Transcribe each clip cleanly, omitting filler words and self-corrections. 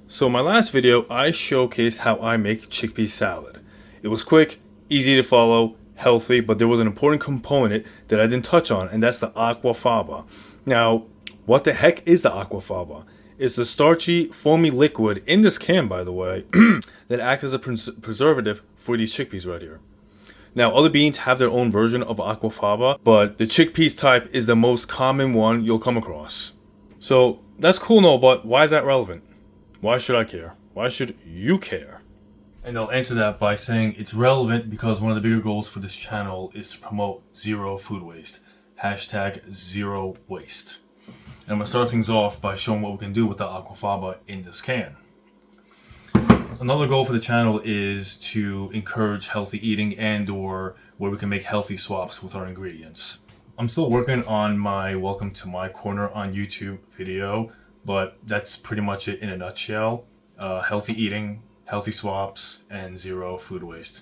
So in my last video, I showcased how I make chickpea salad. It was quick, easy to follow, healthy, but there was an important component that I didn't touch on, and that's the aquafaba. Now, what the heck is the aquafaba? It's a starchy, foamy liquid in this can, by the way, that acts as a preservative for these chickpeas right here. Now, other beans have their own version of aquafaba, but the chickpeas type is the most common one you'll come across. So that's cool and all, but why is that relevant? Why should I care? Why should you care? And I'll answer that by saying it's relevant because one of the bigger goals for this channel is to promote zero food waste. Hashtag zero waste. And I'm going to start things off by showing what we can do with the aquafaba in this can. Another goal for the channel is to encourage healthy eating and or where we can make healthy swaps with our ingredients. I'm still working on my Welcome to My Corner on YouTube video, but that's pretty much it in a nutshell. Healthy eating, healthy swaps, and zero food waste.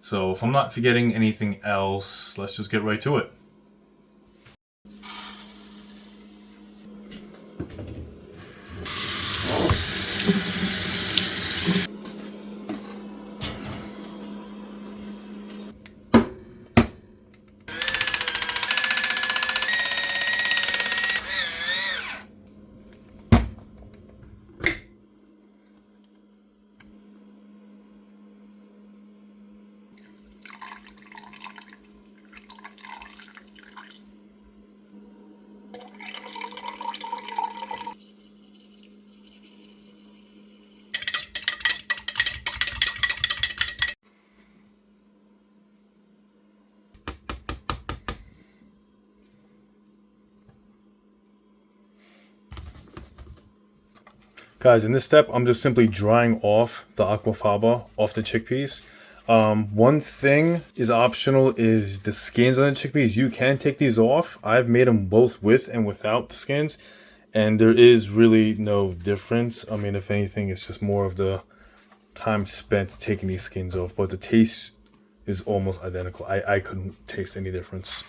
So if I'm not forgetting anything else, let's just get right to it. Guys, in this step, I'm just simply drying off the aquafaba off the chickpeas. One thing is optional is the skins on the chickpeas. You can take these off. I've made them both with and without the skins, and there is really no difference. I mean, if anything, it's just more of the time spent taking these skins off, but the taste is almost identical. I couldn't taste any difference.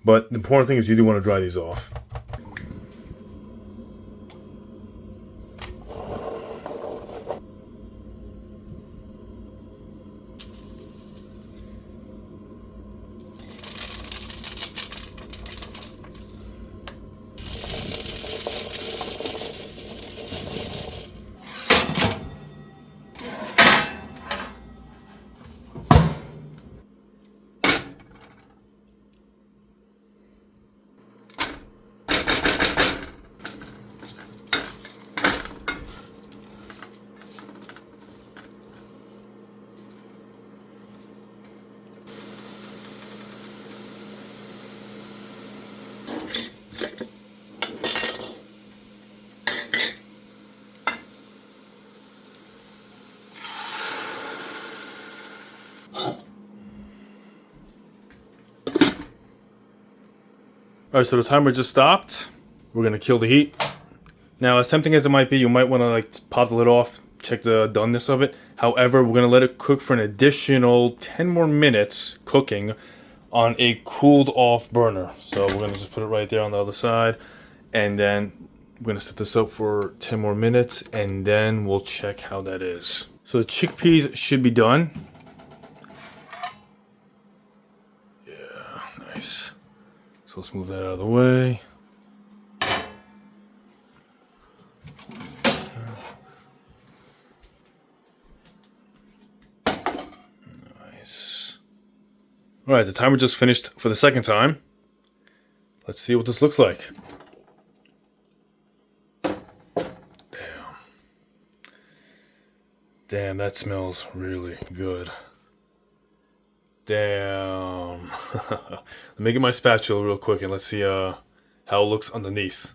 But the important thing is you do want to dry these off. Alright, so the timer just stopped. We're gonna kill the heat. Now, as tempting as it might be, you might want to like pop the lid off, check the doneness of it. However, we're gonna let it cook for an additional 10 more minutes cooking on a cooled off burner. So we're gonna just put it right there on the other side, and then we're gonna set this up for 10 more minutes, and then we'll check how that is. So the chickpeas should be done. Yeah, nice. So let's move that out of the way. Nice. All right, the timer just finished for the second time. Let's see what this looks like. Damn, that smells really good. Damn. Let me get my spatula real quick and let's see how it looks underneath.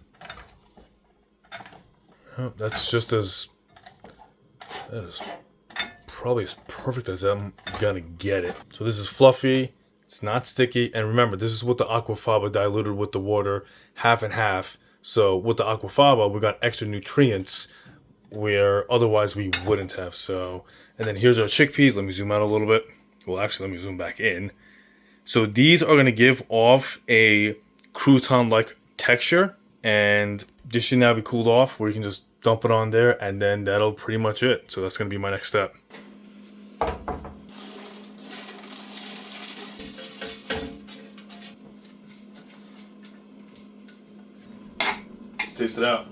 Oh, that's just as... That is probably as perfect as I'm gonna get it. So this is fluffy, it's not sticky, and remember, this is with the aquafaba diluted with the water, half and half. So with the aquafaba, we got extra nutrients where otherwise we wouldn't have. So, and then here's our chickpeas. Let me zoom out a little bit. Well, actually, let me zoom back in. So these are going to give off a crouton-like texture, and this should now be cooled off where you can just dump it on there, and then that'll pretty much it. So that's gonna be my next step. Let's taste it out.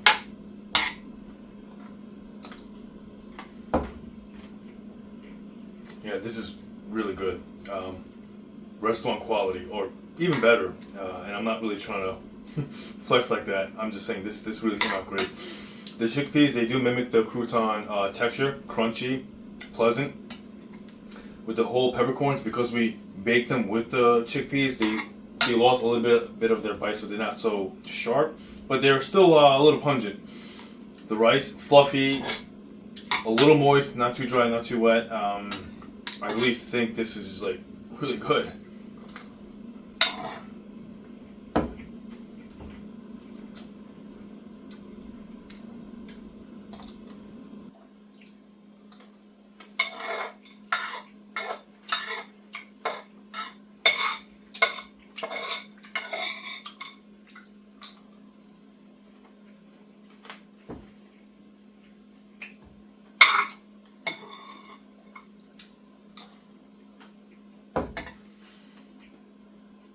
Yeah, this is really good. Restaurant quality, or even better. And I'm not really trying to flex like that. I'm just saying this really came out great. The chickpeas, they do mimic the crouton texture, crunchy, pleasant. With the whole peppercorns, because we baked them with the chickpeas, they lost a little bit of their bite, so they're not so sharp, but they're still a little pungent. The rice, fluffy, a little moist, not too dry, not too wet. I really think this is like really good.